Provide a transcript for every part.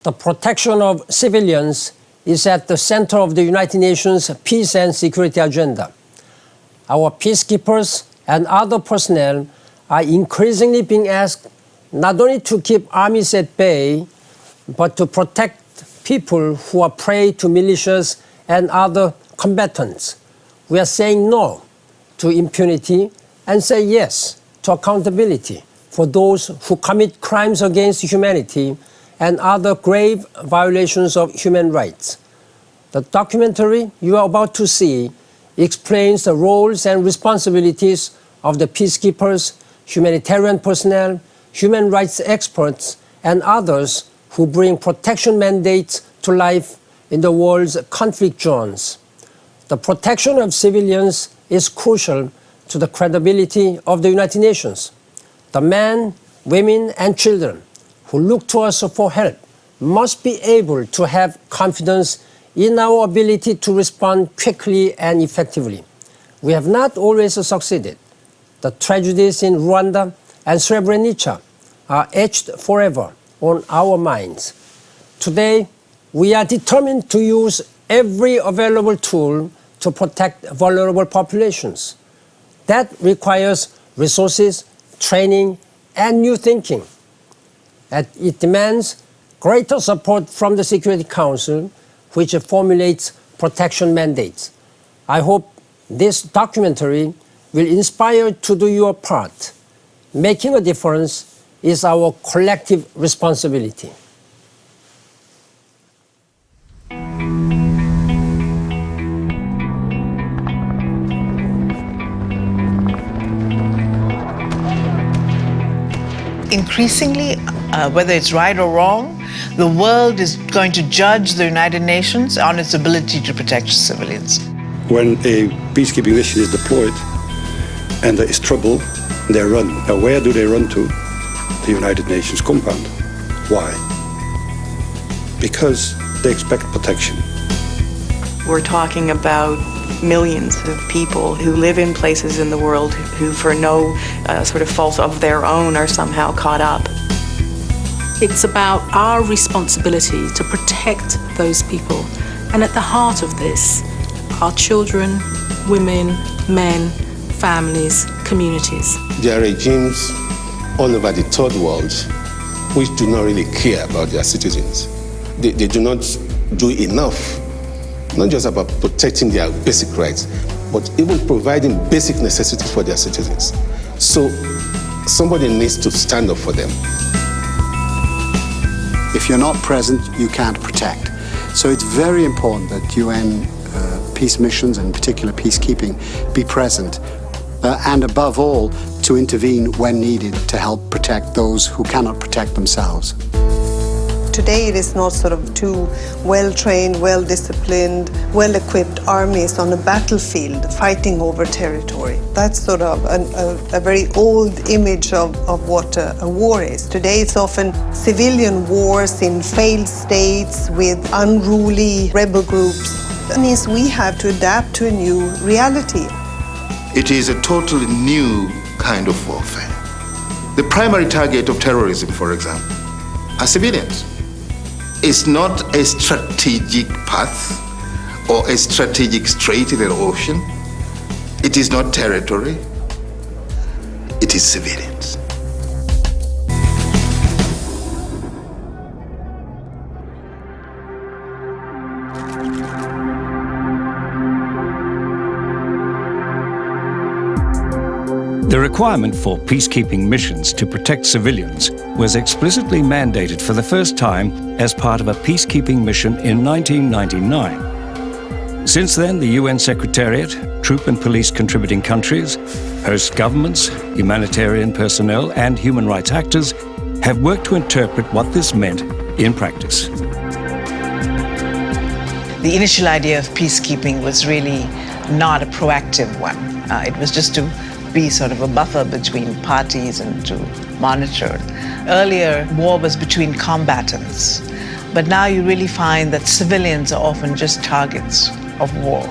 The protection of civilians is at the center of the United Nations peace and security agenda. Our peacekeepers and other personnel are increasingly being asked not only to keep armies at bay, but to protect people who are prey to militias and other combatants. We are saying no to impunity and say yes to accountability for those who commit crimes against humanity and other grave violations of human rights. The documentary you are about to see explains the roles and responsibilities of the peacekeepers, humanitarian personnel, human rights experts, and others who bring protection mandates to life in the world's conflict zones. The protection of civilians is crucial to the credibility of the United Nations. The men, women, and children who look to us for help must be able to have confidence in our ability to respond quickly and effectively. We have not always succeeded. The tragedies in Rwanda and Srebrenica are etched forever on our minds. Today, we are determined to use every available tool to protect vulnerable populations. That requires resources, training, and new thinking. And it demands greater support from the Security Council, which formulates protection mandates. I hope this documentary will inspire you to do your part. Making a difference is our collective responsibility. Increasingly, whether it's right or wrong, the world is going to judge the United Nations on its ability to protect civilians. When a peacekeeping mission is deployed and there is trouble, they run. Now, where do they run to? The United Nations compound. Why? Because they expect protection. We're talking about millions of people who live in places in the world who, for no sort of fault of their own, are somehow caught up. It's about our responsibility to protect those people. And at the heart of this are children, women, men, families, communities. There are regimes all over the third world which do not really care about their citizens. They do not do enough, not just about protecting their basic rights, but even providing basic necessities for their citizens. So somebody needs to stand up for them. If you're not present, you can't protect. So it's very important that UN peace missions, and in particular peacekeeping, be present. And above all, to intervene when needed to help protect those who cannot protect themselves. Today it is not sort of two well-trained, well-disciplined, well-equipped armies on a battlefield fighting over territory. That's sort of a very old image of what a war is. Today it's often civilian wars in failed states with unruly rebel groups. That means we have to adapt to a new reality. It is a totally new kind of warfare. The primary target of terrorism, for example, are civilians. It's not a strategic path or a strategic strait in an ocean. It is not territory. It is civilians. The requirement for peacekeeping missions to protect civilians was explicitly mandated for the first time as part of a peacekeeping mission in 1999. Since then, the UN Secretariat, troop and police contributing countries, host governments, humanitarian personnel, and human rights actors have worked to interpret what this meant in practice. The initial idea of peacekeeping was really not a proactive one. It was just to be sort of a buffer between parties and to monitor. Earlier, war was between combatants, but now you really find that civilians are often just targets of war.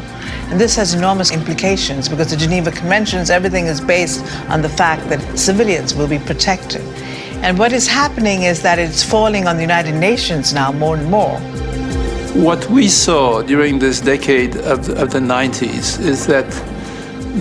And this has enormous implications because the Geneva Conventions, everything is based on the fact that civilians will be protected. And what is happening is that it's falling on the United Nations now more and more. What we saw during this decade of the 90s is that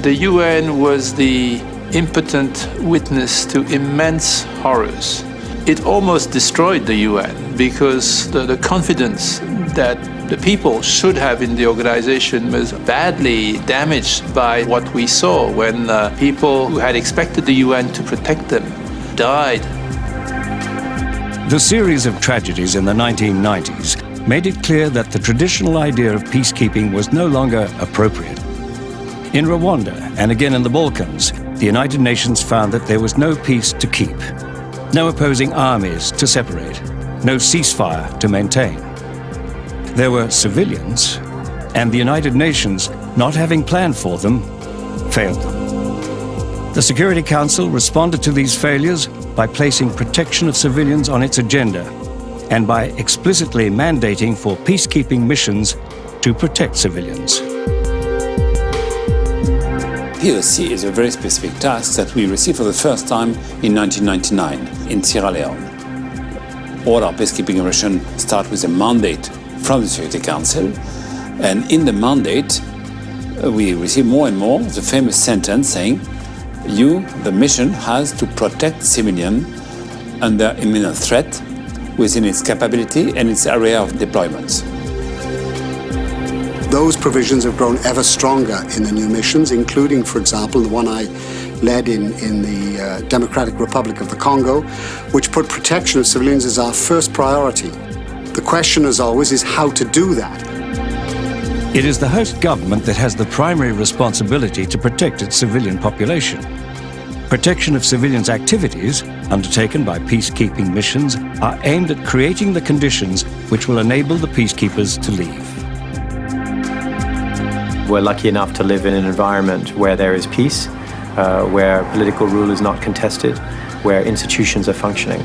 the UN was the impotent witness to immense horrors. It almost destroyed the UN because the confidence that the people should have in the organization was badly damaged by what we saw when people who had expected the UN to protect them died. The series of tragedies in the 1990s made it clear that the traditional idea of peacekeeping was no longer appropriate. In Rwanda and again in the Balkans, the United Nations found that there was no peace to keep, no opposing armies to separate, no ceasefire to maintain. There were civilians, and the United Nations, not having planned for them, failed them. The Security Council responded to these failures by placing protection of civilians on its agenda and by explicitly mandating for peacekeeping missions to protect civilians. POC is a very specific task that we received for the first time in 1999 in Sierra Leone. All our peacekeeping missions start with a mandate from the Security Council, and in the mandate we receive more and more the famous sentence saying, the mission has to protect civilians under imminent threat within its capability and its area of deployment. Those provisions have grown ever stronger in the new missions, including, for example, the one I led in the Democratic Republic of the Congo, which put protection of civilians as our first priority. The question, as always, is how to do that. It is the host government that has the primary responsibility to protect its civilian population. Protection of civilians' activities, undertaken by peacekeeping missions, are aimed at creating the conditions which will enable the peacekeepers to leave. We're lucky enough to live in an environment where there is peace, where political rule is not contested, where institutions are functioning.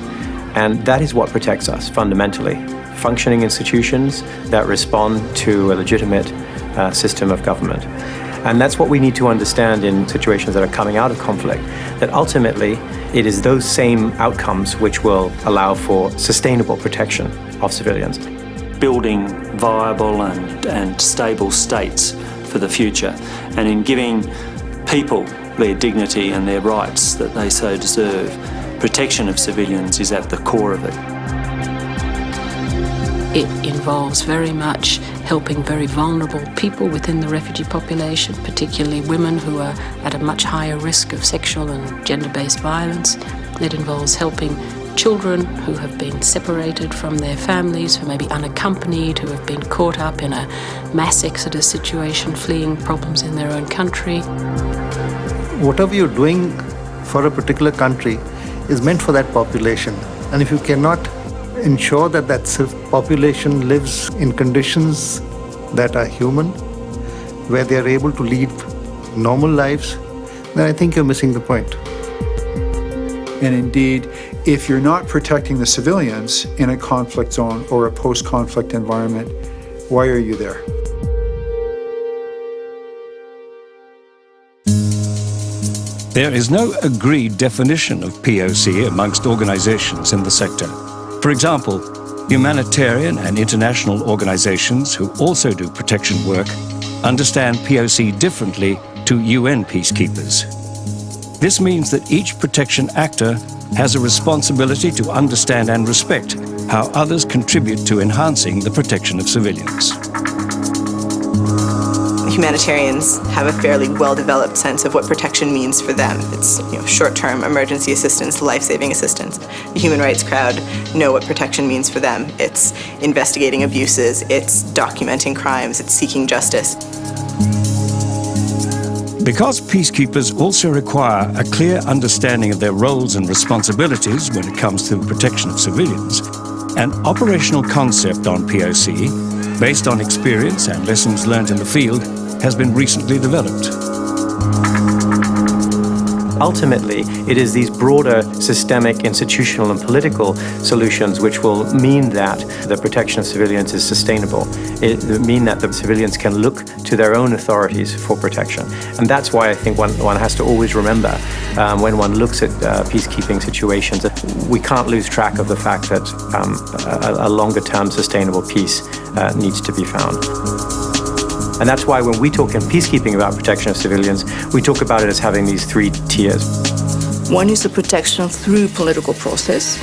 And that is what protects us, fundamentally. Functioning institutions that respond to a legitimate system of government. And that's what we need to understand in situations that are coming out of conflict, that ultimately it is those same outcomes which will allow for sustainable protection of civilians. Building viable and stable states for the future, and in giving people their dignity and their rights that they so deserve, protection of civilians is at the core of it. It involves very much helping very vulnerable people within the refugee population, particularly women who are at a much higher risk of sexual and gender-based violence. It involves helping children who have been separated from their families, who may be unaccompanied, who have been caught up in a mass exodus situation, fleeing problems in their own country. Whatever you're doing for a particular country is meant for that population. And if you cannot ensure that that population lives in conditions that are human, where they are able to lead normal lives, then I think you're missing the point. And indeed, if you're not protecting the civilians in a conflict zone or a post-conflict environment, why are you there? There is no agreed definition of POC amongst organizations in the sector. For example, humanitarian and international organizations who also do protection work understand POC differently to UN peacekeepers. This means that each protection actor has a responsibility to understand and respect how others contribute to enhancing the protection of civilians. Humanitarians have a fairly well-developed sense of what protection means for them. It's short-term emergency assistance, life-saving assistance. The human rights crowd know what protection means for them. It's investigating abuses, it's documenting crimes, it's seeking justice. Because peacekeepers also require a clear understanding of their roles and responsibilities when it comes to the protection of civilians, an operational concept on POC, based on experience and lessons learned in the field, has been recently developed. ultimately, it is these broader systemic, institutional, and political solutions which will mean that the protection of civilians is sustainable. It will mean that the civilians can look to their own authorities for protection. And that's why I think one has to always remember when one looks at peacekeeping situations, we can't lose track of the fact that a longer-term sustainable peace needs to be found. And that's why when we talk in peacekeeping about protection of civilians, we talk about it as having these three tiers. One is the protection through political process.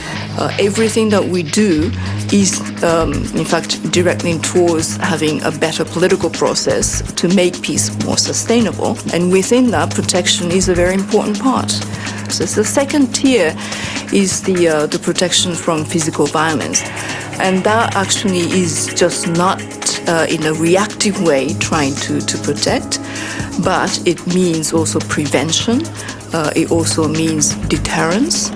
Everything that we do is, in fact, directly towards having a better political process to make peace more sustainable. And within that, protection is a very important part. So the second tier is the protection from physical violence. And that actually is just not in a reactive way trying to protect, but it means also prevention. It also means deterrence.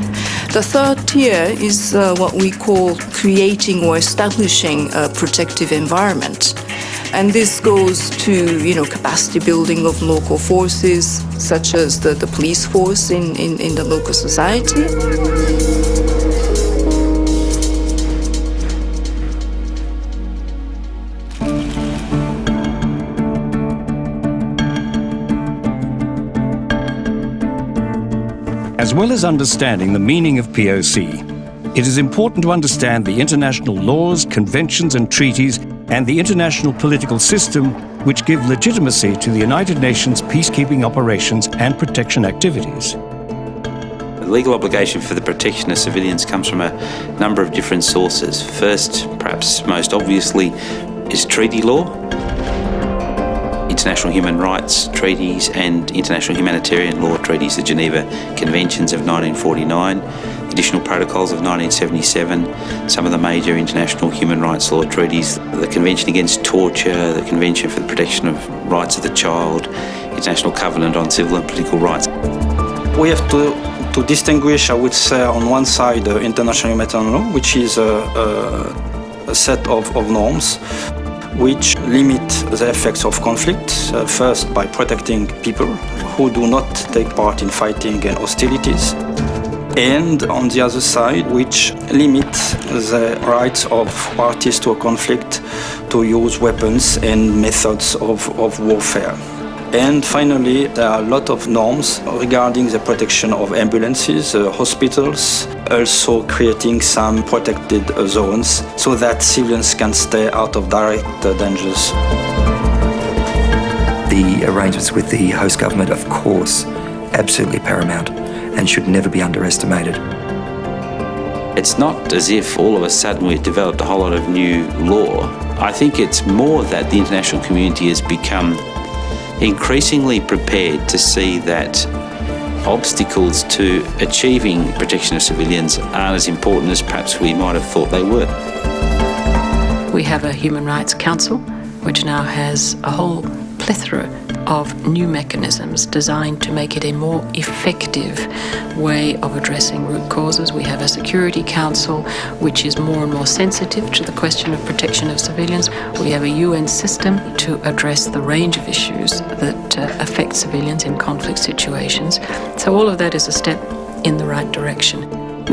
The third tier is what we call creating or establishing a protective environment. And this goes to, capacity building of local forces, such as the police force in the local society. As well as understanding the meaning of POC, it is important to understand the international laws, conventions and treaties and the international political system which give legitimacy to the United Nations peacekeeping operations and protection activities. The legal obligation for the protection of civilians comes from a number of different sources. First, perhaps most obviously, is treaty law. International human rights treaties and international humanitarian law treaties, the Geneva Conventions of 1949, the additional protocols of 1977, some of the major international human rights law treaties, the Convention Against Torture, the Convention for the Protection of Rights of the Child, International Covenant on Civil and Political Rights. We have to distinguish, I would say, on one side, international humanitarian law, which is a set of norms which limit the effects of conflict, first by protecting people who do not take part in fighting and hostilities, and on the other side, which limit the rights of parties to a conflict to use weapons and methods of warfare. And finally, there are a lot of norms regarding the protection of ambulances, hospitals, also creating some protected zones so that civilians can stay out of direct dangers. The arrangements with the host government, of course, absolutely paramount and should never be underestimated. It's not as if all of a sudden we've developed a whole lot of new law. I think it's more that the international community has become increasingly prepared to see that obstacles to achieving protection of civilians aren't as important as perhaps we might have thought they were. We have a Human Rights Council, which now has a whole plethora of new mechanisms designed to make it a more effective way of addressing root causes. We have a Security Council, which is more and more sensitive to the question of protection of civilians. We have a UN system to address the range of issues that affect civilians in conflict situations. So all of that is a step in the right direction.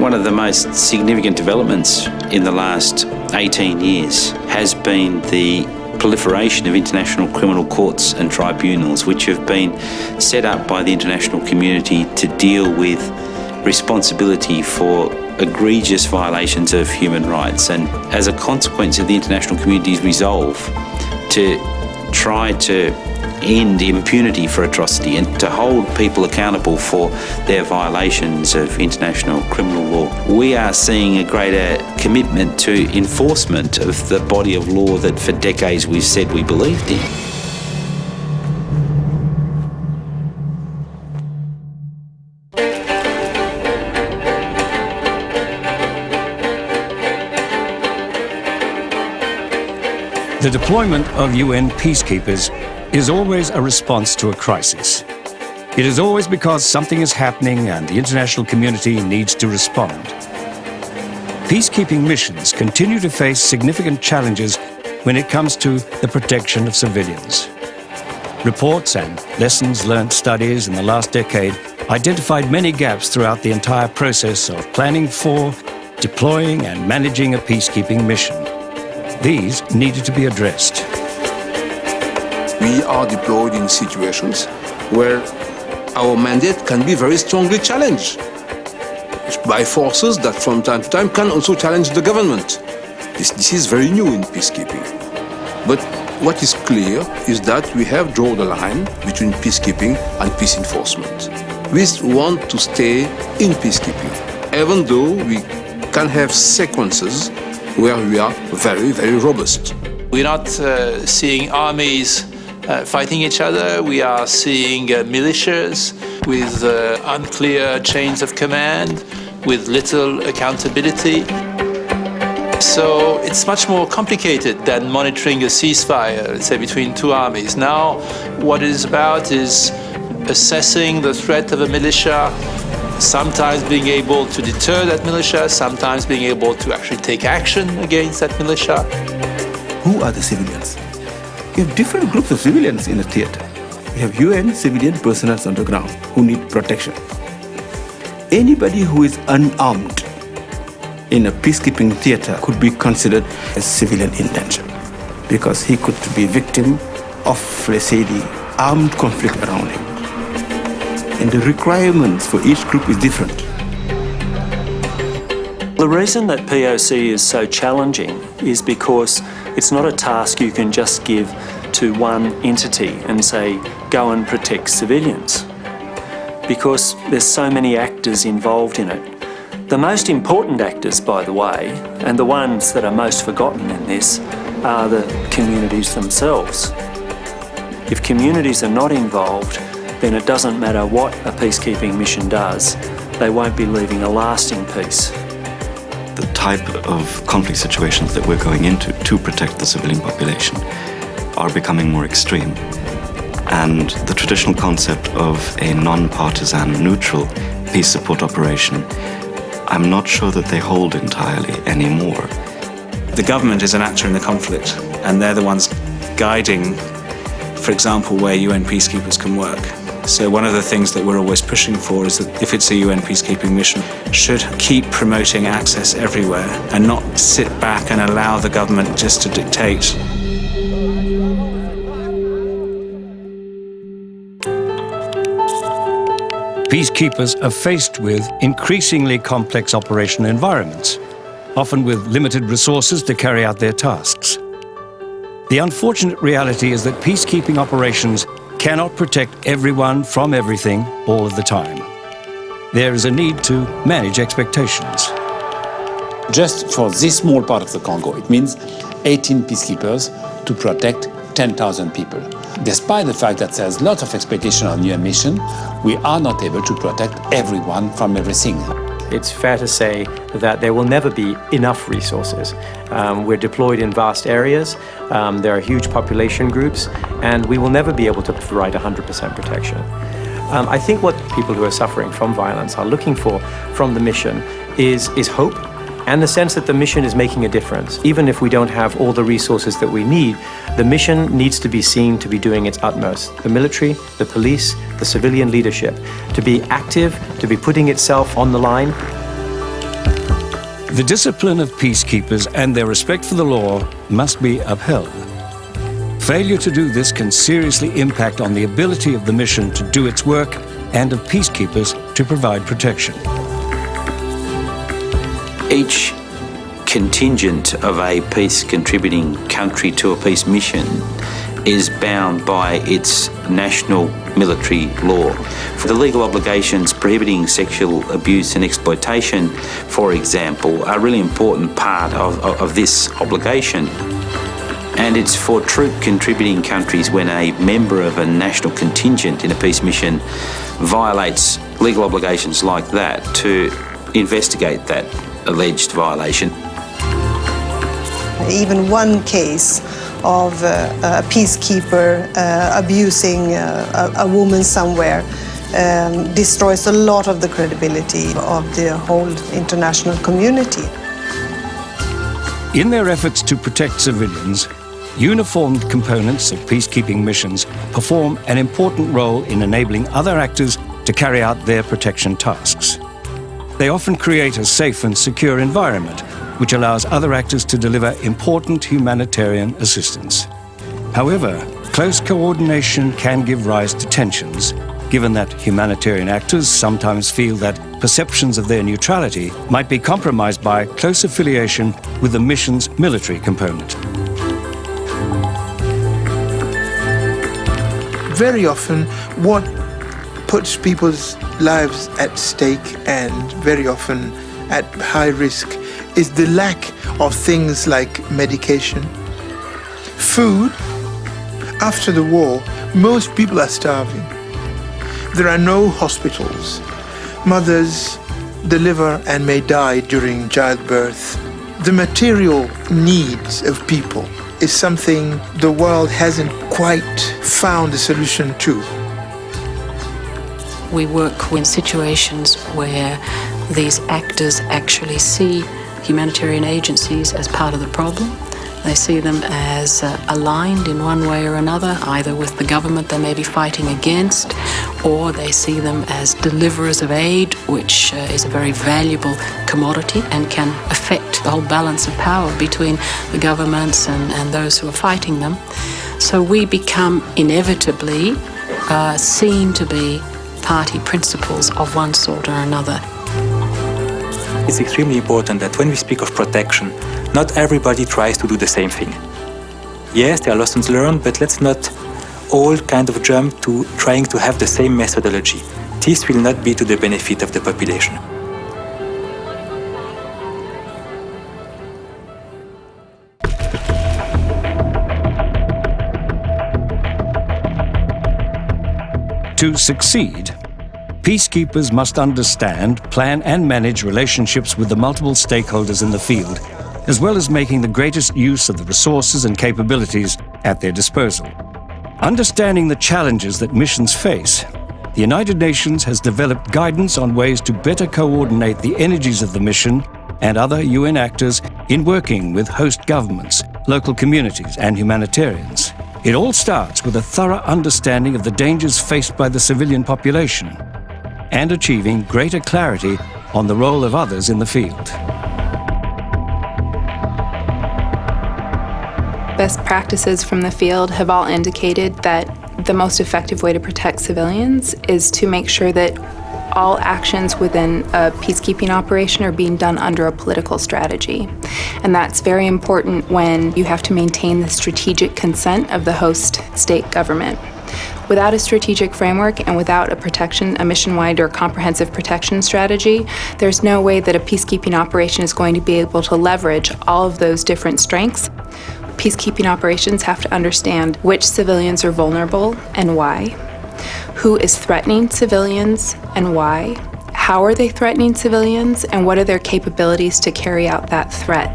One of the most significant developments in the last 18 years has been the proliferation of international criminal courts and tribunals, which have been set up by the international community to deal with responsibility for egregious violations of human rights. And as a consequence of the international community's resolve to try to end impunity for atrocity and to hold people accountable for their violations of international criminal law, we are seeing a greater commitment to enforcement of the body of law that for decades we've said we believed in. The deployment of UN peacekeepers is always a response to a crisis. It is always because something is happening and the international community needs to respond. Peacekeeping missions continue to face significant challenges when it comes to the protection of civilians. Reports and lessons learned studies in the last decade identified many gaps throughout the entire process of planning for, deploying and managing a peacekeeping mission. These needed to be addressed. We are deployed in situations where our mandate can be very strongly challenged by forces that from time to time can also challenge the government. This is very new in peacekeeping. But what is clear is that we have drawn the line between peacekeeping and peace enforcement. We want to stay in peacekeeping, even though we can have sequences where we are very, very robust. We're not seeing armies fighting each other. We are seeing militias with unclear chains of command, with little accountability. So it's much more complicated than monitoring a ceasefire, let's say, between two armies. Now, what it is about is assessing the threat of a militia, sometimes being able to deter that militia, sometimes being able to actually take action against that militia. Who are the civilians? You have different groups of civilians in the theater. You have UN civilian personnel on the ground who need protection. Anybody who is unarmed in a peacekeeping theater could be considered as civilian in danger because he could be victim of, let's say, the armed conflict around him. And the requirements for each group is different. The reason that POC is so challenging is because it's not a task you can just give to one entity and say, go and protect civilians, because there's so many actors involved in it. The most important actors, by the way, and the ones that are most forgotten in this, are the communities themselves. If communities are not involved, then it doesn't matter what a peacekeeping mission does, they won't be leaving a lasting peace. The type of conflict situations that we're going into to protect the civilian population are becoming more extreme. And the traditional concept of a non-partisan, neutral peace support operation, I'm not sure that they hold entirely anymore. The government is an actor in the conflict, and they're the ones guiding, for example, where UN peacekeepers can work. So one of the things that we're always pushing for is that if it's a UN peacekeeping mission, should keep promoting access everywhere and not sit back and allow the government just to dictate. Peacekeepers are faced with increasingly complex operational environments, often with limited resources to carry out their tasks. The unfortunate reality is that peacekeeping operations cannot protect everyone from everything all of the time. There is a need to manage expectations. Just for this small part of the Congo, it means 18 peacekeepers to protect 10,000 people. Despite the fact that there's lots of expectation on UN mission, we are not able to protect everyone from everything. It's fair to say that there will never be enough resources. We're deployed in vast areas, there are huge population groups, and we will never be able to provide 100% protection. I think what people who are suffering from violence are looking for from the mission is hope, and the sense that the mission is making a difference. Even if we don't have all the resources that we need, the mission needs to be seen to be doing its utmost. The military, the police, the civilian leadership, to be active, to be putting itself on the line. The discipline of peacekeepers and their respect for the law must be upheld. Failure to do this can seriously impact on the ability of the mission to do its work and of peacekeepers to provide protection. Each contingent of a peace contributing country to a peace mission is bound by its national military law. For the legal obligations prohibiting sexual abuse and exploitation, for example, are a really important part of this obligation. And it's for troop contributing countries when a member of a national contingent in a peace mission violates legal obligations like that to investigate that alleged violation. Even one case of a peacekeeper abusing a woman somewhere destroys a lot of the credibility of the whole international community. In their efforts to protect civilians, uniformed components of peacekeeping missions perform an important role in enabling other actors to carry out their protection tasks. They often create a safe and secure environment, which allows other actors to deliver important humanitarian assistance. However, close coordination can give rise to tensions, given that humanitarian actors sometimes feel that perceptions of their neutrality might be compromised by close affiliation with the mission's military component. Very often, what puts people's lives at stake and very often at high risk is the lack of things like medication, food. After the war, most people are starving. There are no hospitals. Mothers deliver and may die during childbirth. The material needs of people is something the world hasn't quite found a solution to. We work in situations where these actors actually see humanitarian agencies as part of the problem. They see them as aligned in one way or another, either with the government they may be fighting against, or they see them as deliverers of aid, which is a very valuable commodity and can affect the whole balance of power between the governments and those who are fighting them. So we become inevitably seen to be party principles of one sort or another. It's extremely important that when we speak of protection, not everybody tries to do the same thing. Yes, there are lessons learned, but let's not all kind of jump to trying to have the same methodology. This will not be to the benefit of the population. To succeed, peacekeepers must understand, plan and manage relationships with the multiple stakeholders in the field, as well as making the greatest use of the resources and capabilities at their disposal. Understanding the challenges that missions face, the United Nations has developed guidance on ways to better coordinate the energies of the mission and other UN actors in working with host governments, local communities and humanitarians. It all starts with a thorough understanding of the dangers faced by the civilian population and achieving greater clarity on the role of others in the field. Best practices from the field have all indicated that the most effective way to protect civilians is to make sure that all actions within a peacekeeping operation are being done under a political strategy. And that's very important when you have to maintain the strategic consent of the host state government. Without a strategic framework and without a mission-wide or comprehensive protection strategy, there's no way that a peacekeeping operation is going to be able to leverage all of those different strengths. Peacekeeping operations have to understand which civilians are vulnerable and why, who is threatening civilians and why, how are they threatening civilians, and what are their capabilities to carry out that threat.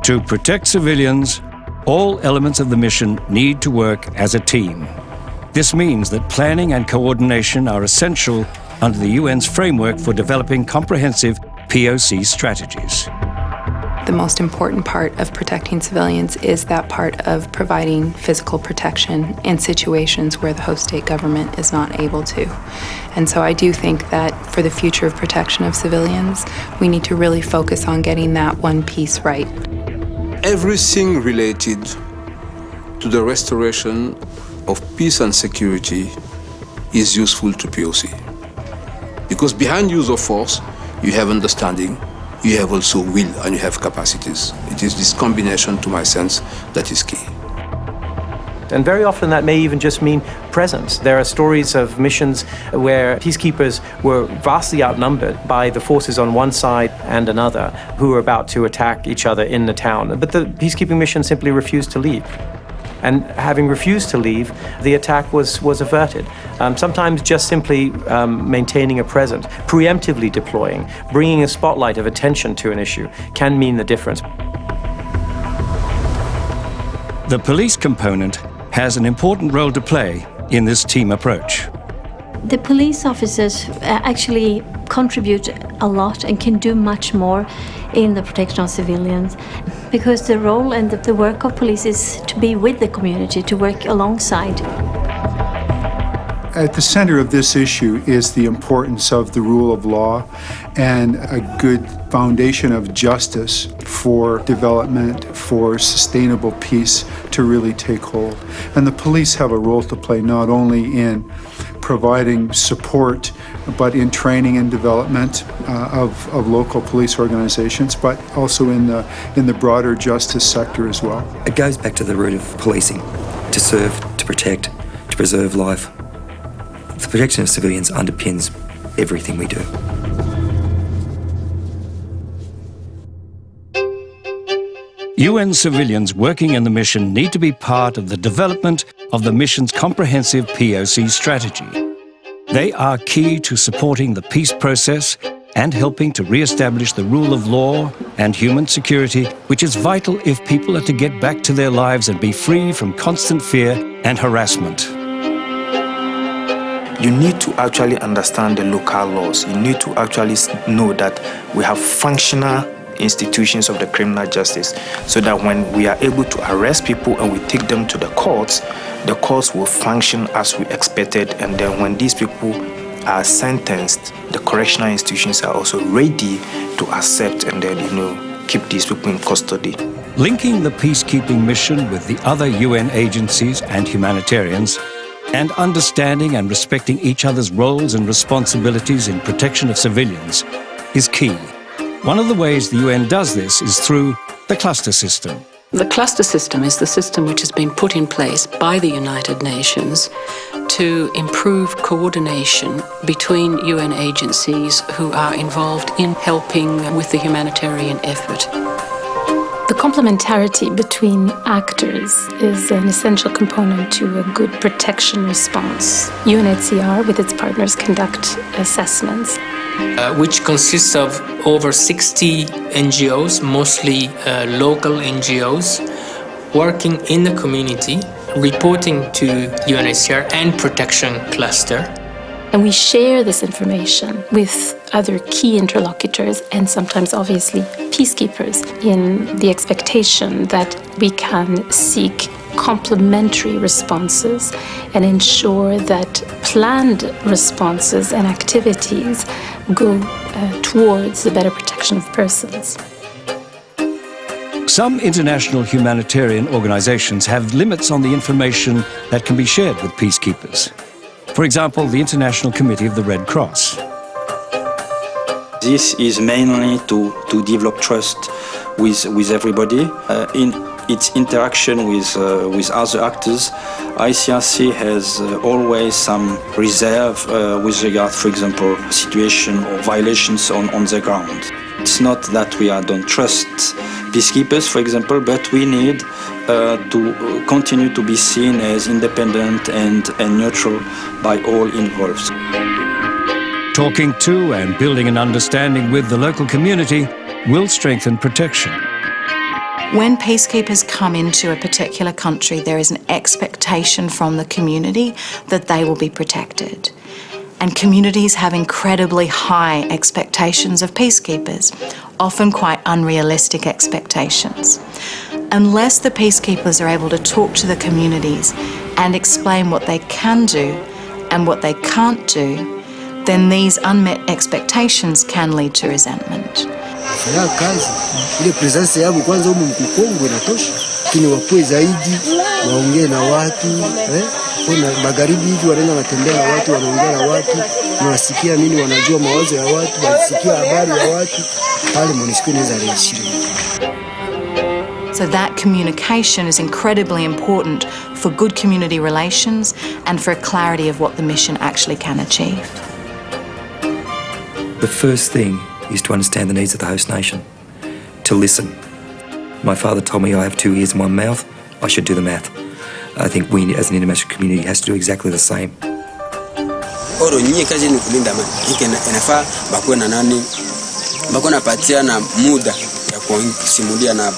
To protect civilians, all elements of the mission need to work as a team. This means that planning and coordination are essential under the UN's framework for developing comprehensive POC strategies. The most important part of protecting civilians is that part of providing physical protection in situations where the host state government is not able to. And so I do think that for the future of protection of civilians, we need to really focus on getting that one piece right. Everything related to the restoration of peace and security is useful to POC. Because behind use of force, you have understanding, you have also will, and you have capacities. It is this combination, to my sense, that is key. And very often that may even just mean presence. There are stories of missions where peacekeepers were vastly outnumbered by the forces on one side and another who were about to attack each other in the town. But the peacekeeping mission simply refused to leave. And having refused to leave, the attack was averted. Sometimes just simply maintaining a presence, preemptively deploying, bringing a spotlight of attention to an issue can mean the difference. The police component has an important role to play in this team approach. The police officers actually contribute a lot and can do much more in the protection of civilians, because the role and the work of police is to be with the community, to work alongside. At the center of this issue is the importance of the rule of law and a good foundation of justice for development, for sustainable peace to really take hold. And the police have a role to play not only in providing support, but in training and development of local police organizations, but also in the broader justice sector as well. It goes back to the root of policing, to serve, to protect, to preserve life. The protection of civilians underpins everything we do. UN civilians working in the mission need to be part of the development of the mission's comprehensive POC strategy. They are key to supporting the peace process and helping to re-establish the rule of law and human security, which is vital if people are to get back to their lives and be free from constant fear and harassment. You need to actually understand the local laws. You need to actually know that we have functional institutions of the criminal justice, so that when we are able to arrest people and we take them to the courts will function as we expected. And then when these people are sentenced, the correctional institutions are also ready to accept and then, keep these people in custody. Linking the peacekeeping mission with the other UN agencies and humanitarians, and understanding and respecting each other's roles and responsibilities in protection of civilians is key. One of the ways the UN does this is through the cluster system. The cluster system is the system which has been put in place by the United Nations to improve coordination between UN agencies who are involved in helping with the humanitarian effort. The complementarity between actors is an essential component to a good protection response. UNHCR, with its partners, conduct assessments. Which consists of over 60 NGOs, mostly local NGOs, working in the community, reporting to UNHCR and Protection Cluster. And we share this information with other key interlocutors and sometimes, obviously, peacekeepers, in the expectation that we can seek complementary responses and ensure that planned responses and activities go towards the better protection of persons. Some international humanitarian organizations have limits on the information that can be shared with peacekeepers. For example, the International Committee of the Red Cross. This is mainly to develop trust with everybody. In its interaction with other actors, ICRC has always some reserve with regard, for example, situation or violations on the ground. It's not that we don't trust peacekeepers, for example, but we need to continue to be seen as independent and neutral by all involved. Talking to and building an understanding with the local community will strengthen protection. When peacekeepers come into a particular country, there is an expectation from the community that they will be protected. And communities have incredibly high expectations of peacekeepers, often quite unrealistic expectations. Unless the peacekeepers are able to talk to the communities and explain what they can do and what they can't do, then these unmet expectations can lead to resentment. Ya kazi ile presence yao kwanza huko Mkongo inatosha, lakini wapoe zaidi waongee na watu kuna magharibi hivi wanaenda watembea na watu, wanaongea na watu, wanasikia nini, wanajua mawazo ya watu, wanasikia habari ya watu, pale MONUSCO inaweza reachilia. So that communication is incredibly important for good community relations and for a clarity of what the mission actually can achieve. The first thing is to understand the needs of the host nation, to listen. My father told me I have 2 ears and 1 mouth, I should do the math. I think we as an international community has to do exactly the same. Oro nyinyi kazi ni kulinda amani. Inafaa bakuwe na nani? Bakuwe napatia na muda ya kusimulia na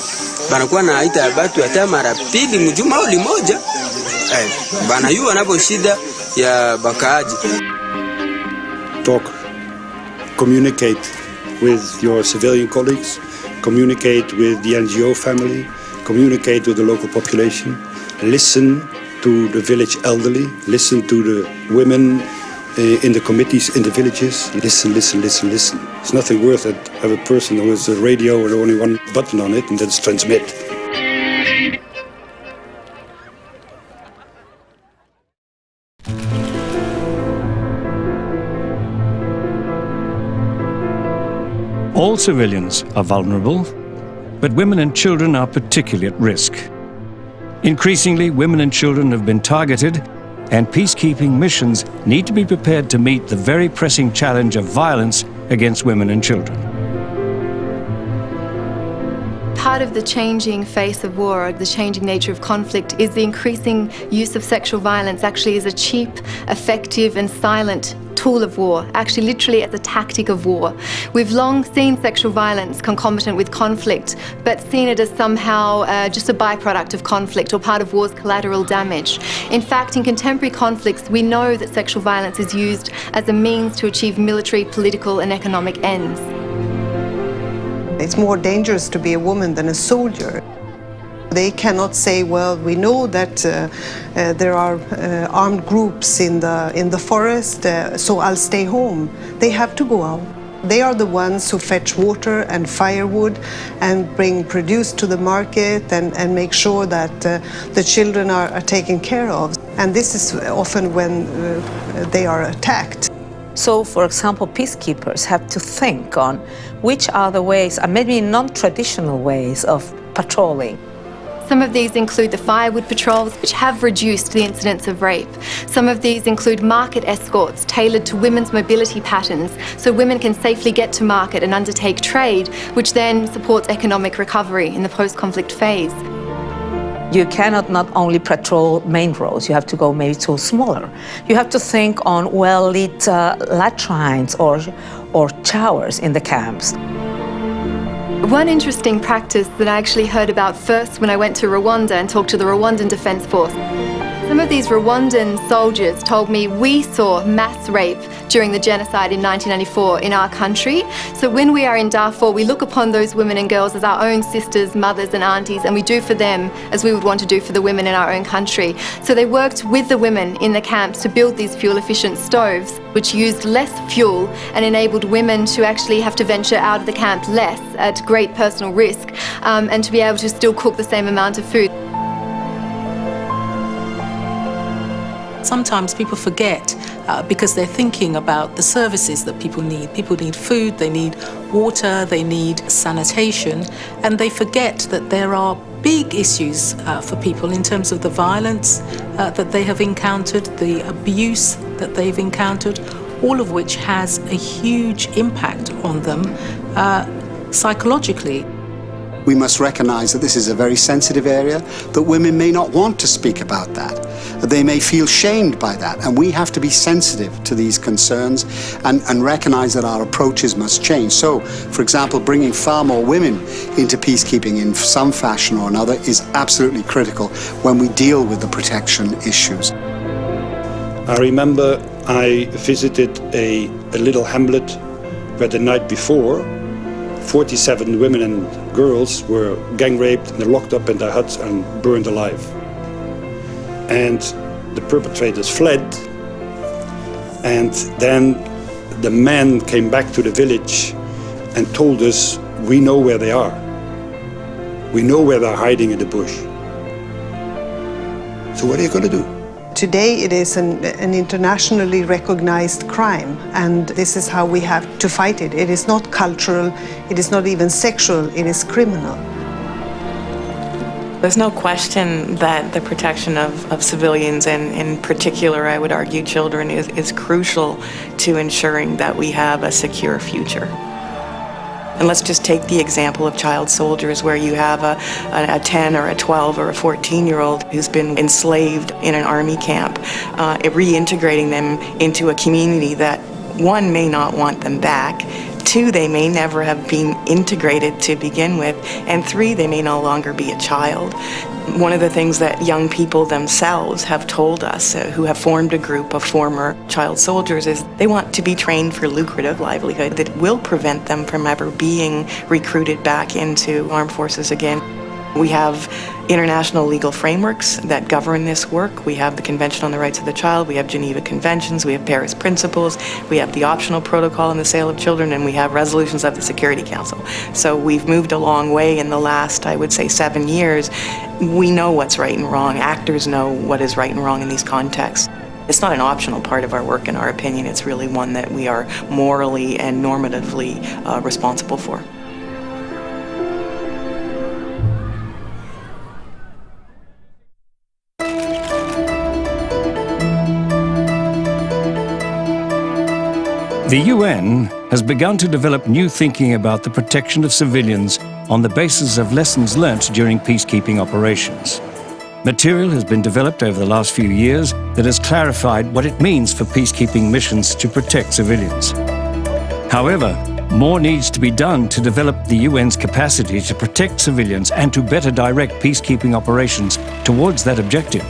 banakuwa na haita ya batu hata mara pili mjuma au limoja. Bana yu wanapo shida ya bakaaji. Talk. Communicate with your civilian colleagues, communicate with the NGO family, communicate with the local population, listen to the village elderly, listen to the women in the committees in the villages. Listen, listen, listen, listen. It's nothing worse than have a person who has a radio with only one button on it and that's transmit. All civilians are vulnerable, but women and children are particularly at risk. Increasingly, women and children have been targeted, and peacekeeping missions need to be prepared to meet the very pressing challenge of violence against women and children. Part of the changing face of war, the changing nature of conflict, is the increasing use of sexual violence actually as a cheap, effective and silent tool of war, actually literally as a tactic of war. We've long seen sexual violence concomitant with conflict, but seen it as somehow just a byproduct of conflict or part of war's collateral damage. In fact, in contemporary conflicts, we know that sexual violence is used as a means to achieve military, political and economic ends. It's more dangerous to be a woman than a soldier. They cannot say, well, we know that there are armed groups in the forest, so I'll stay home. They have to go out. They are the ones who fetch water and firewood and bring produce to the market and make sure that the children are taken care of. And this is often when they are attacked. So, for example, peacekeepers have to think on which are the ways, maybe non-traditional ways of patrolling. Some of these include the firewood patrols, which have reduced the incidence of rape. Some of these include market escorts tailored to women's mobility patterns, so women can safely get to market and undertake trade, which then supports economic recovery in the post-conflict phase. You cannot not only patrol main roads, you have to go maybe to smaller. You have to think on well-lit latrines or showers in the camps. One interesting practice that I actually heard about first when I went to Rwanda and talked to the Rwandan Defence Force. Some of these Rwandan soldiers told me we saw mass rape during the genocide in 1994 in our country. So when we are in Darfur, we look upon those women and girls as our own sisters, mothers and aunties, and we do for them as we would want to do for the women in our own country. So they worked with the women in the camps to build these fuel-efficient stoves, which used less fuel and enabled women to actually have to venture out of the camp less at great personal risk and to be able to still cook the same amount of food. Sometimes people forget because they're thinking about the services that people need. People need food, they need water, they need sanitation, and they forget that there are big issues for people in terms of the violence that they have encountered, the abuse that they've encountered, all of which has a huge impact on them psychologically. We must recognize that this is a very sensitive area, that women may not want to speak about that. They may feel shamed by that, and we have to be sensitive to these concerns and recognize that our approaches must change. So, for example, bringing far more women into peacekeeping in some fashion or another is absolutely critical when we deal with the protection issues. I remember I visited a little hamlet where the night before 47 women and girls were gang raped and locked up in their huts and burned alive. And the perpetrators fled, and then the men came back to the village and told us, we know where they are. We know where they're hiding in the bush. So what are you going to do? Today it is an internationally recognized crime, and this is how we have to fight it. It is not cultural, it is not even sexual, it is criminal. There's no question that the protection of civilians, and in particular, I would argue children, is crucial to ensuring that we have a secure future. And let's just take the example of child soldiers, where you have a 10 or a 12 or a 14-year-old who's been enslaved in an army camp, reintegrating them into a community that, one, may not want them back, two, they may never have been integrated to begin with, and three, they may no longer be a child. One of the things that young people themselves have told us, who have formed a group of former child soldiers, is they want to be trained for lucrative livelihood that will prevent them from ever being recruited back into armed forces again. We have international legal frameworks that govern this work. We have the Convention on the Rights of the Child, we have Geneva Conventions, we have Paris Principles, we have the optional protocol on the sale of children, and we have resolutions of the Security Council. So we've moved a long way in the last, I would say, 7 years. We know what's right and wrong. Actors know what is right and wrong in these contexts. It's not an optional part of our work, in our opinion. It's really one that we are morally and normatively responsible for. The UN has begun to develop new thinking about the protection of civilians on the basis of lessons learnt during peacekeeping operations. Material has been developed over the last few years that has clarified what it means for peacekeeping missions to protect civilians. However, more needs to be done to develop the UN's capacity to protect civilians and to better direct peacekeeping operations towards that objective.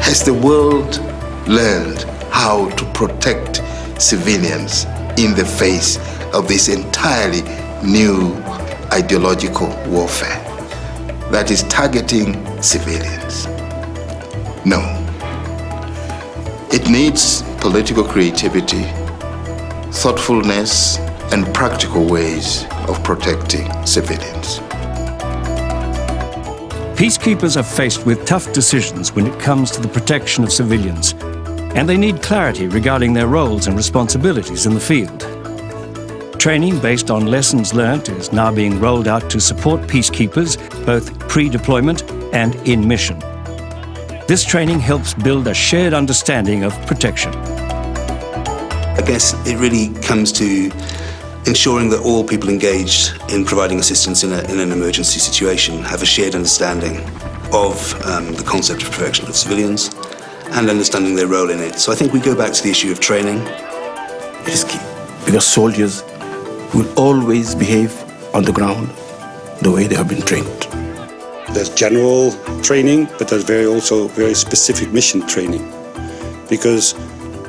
Has the world learned how to protect civilians in the face of this entirely new ideological warfare that is targeting civilians? No. It needs political creativity, thoughtfulness, and practical ways of protecting civilians. Peacekeepers are faced with tough decisions when it comes to the protection of civilians, and they need clarity regarding their roles and responsibilities in the field. Training based on lessons learnt is now being rolled out to support peacekeepers, both pre-deployment and in mission. This training helps build a shared understanding of protection. I guess it really comes to ensuring that all people engaged in providing assistance in an emergency situation have a shared understanding of the concept of protection of civilians and understanding their role in it. So I think we go back to the issue of training. It is key, because soldiers will always behave on the ground the way they have been trained. There's general training, but there's also very specific mission training, because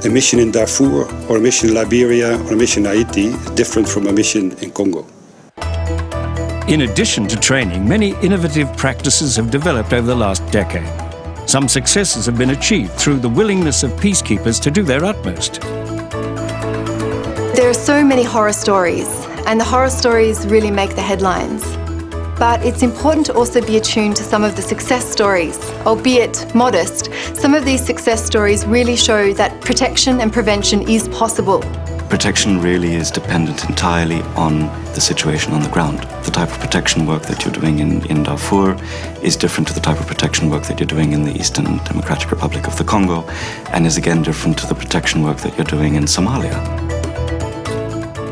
a mission in Darfur or a mission in Liberia or a mission in Haiti is different from a mission in Congo. In addition to training, many innovative practices have developed over the last decade. Some successes have been achieved through the willingness of peacekeepers to do their utmost. There are so many horror stories, and the horror stories really make the headlines. But it's important to also be attuned to some of the success stories, albeit modest. Some of these success stories really show that protection and prevention is possible. Protection really is dependent entirely on the situation on the ground. The type of protection work that you're doing in Darfur is different to the type of protection work that you're doing in the Eastern Democratic Republic of the Congo, and is again different to the protection work that you're doing in Somalia.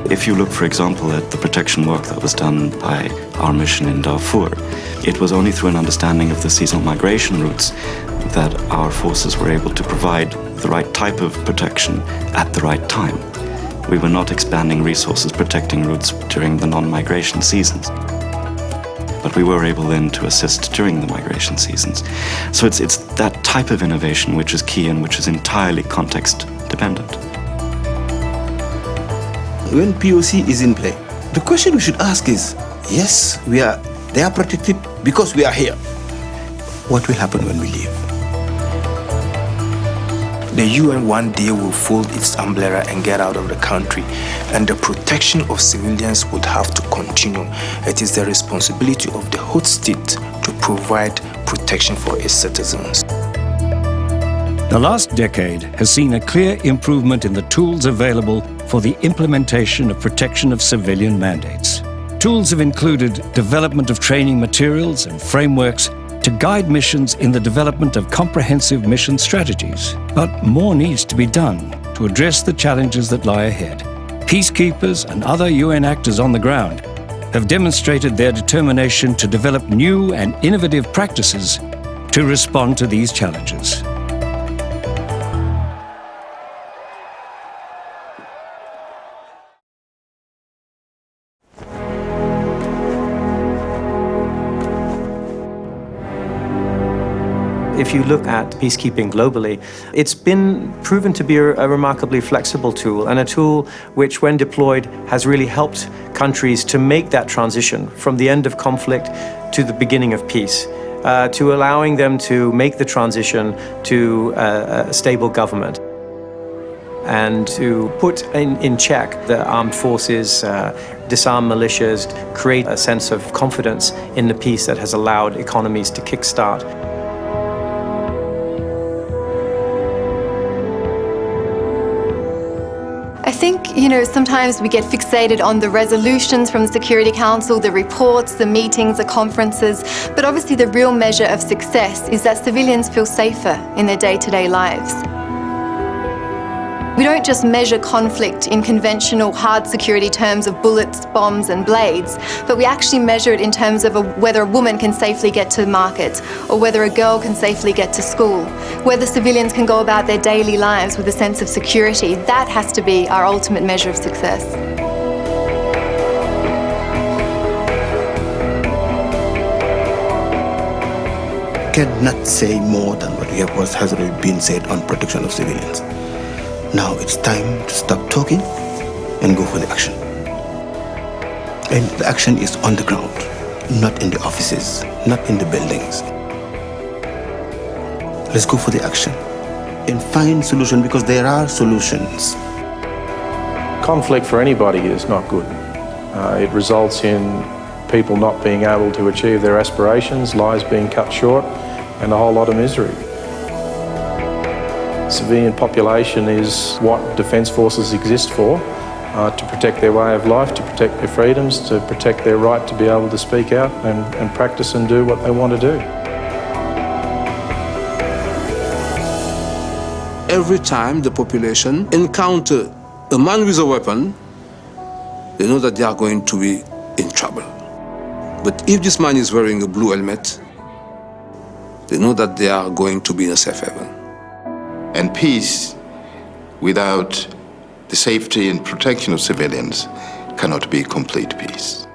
If you look, for example, at the protection work that was done by our mission in Darfur, it was only through an understanding of the seasonal migration routes that our forces were able to provide the right type of protection at the right time. We were not expanding resources protecting routes during the non-migration seasons, but we were able then to assist during the migration seasons. So it's that type of innovation which is key and which is entirely context dependent. When POC is in play, the question we should ask is, yes, they are protected because we are here. What will happen when we leave? The UN one day will fold its umbrella and get out of the country, and the protection of civilians would have to continue. It is the responsibility of the host state to provide protection for its citizens. The last decade has seen a clear improvement in the tools available for the implementation of protection of civilian mandates. Tools have included development of training materials and frameworks to guide missions in the development of comprehensive mission strategies. But more needs to be done to address the challenges that lie ahead. Peacekeepers and other UN actors on the ground have demonstrated their determination to develop new and innovative practices to respond to these challenges. if you look at peacekeeping globally, it's been proven to be a remarkably flexible tool, and a tool which, when deployed, has really helped countries to make that transition from the end of conflict to the beginning of peace, to allowing them to make the transition to a stable government, and to put in check the armed forces, disarm militias, create a sense of confidence in the peace that has allowed economies to kickstart. I think, sometimes we get fixated on the resolutions from the Security Council, the reports, the meetings, the conferences, but obviously the real measure of success is that civilians feel safer in their day-to-day lives. We don't just measure conflict in conventional hard security terms of bullets, bombs and blades, but we actually measure it in terms of whether a woman can safely get to market, or whether a girl can safely get to school, whether civilians can go about their daily lives with a sense of security. That has to be our ultimate measure of success. Cannot say more than what has already been said on protection of civilians. Now it's time to stop talking and go for the action. And the action is on the ground, not in the offices, not in the buildings. Let's go for the action and find solutions, because there are solutions. Conflict for anybody is not good. It results in people not being able to achieve their aspirations, lives being cut short, and a whole lot of misery. Civilian population is what defence forces exist for, to protect their way of life, to protect their freedoms, to protect their right to be able to speak out and practice and do what they want to do. Every time the population encounter a man with a weapon, they know that they are going to be in trouble. But if this man is wearing a blue helmet, they know that they are going to be in a safe haven. And peace without the safety and protection of civilians cannot be complete peace.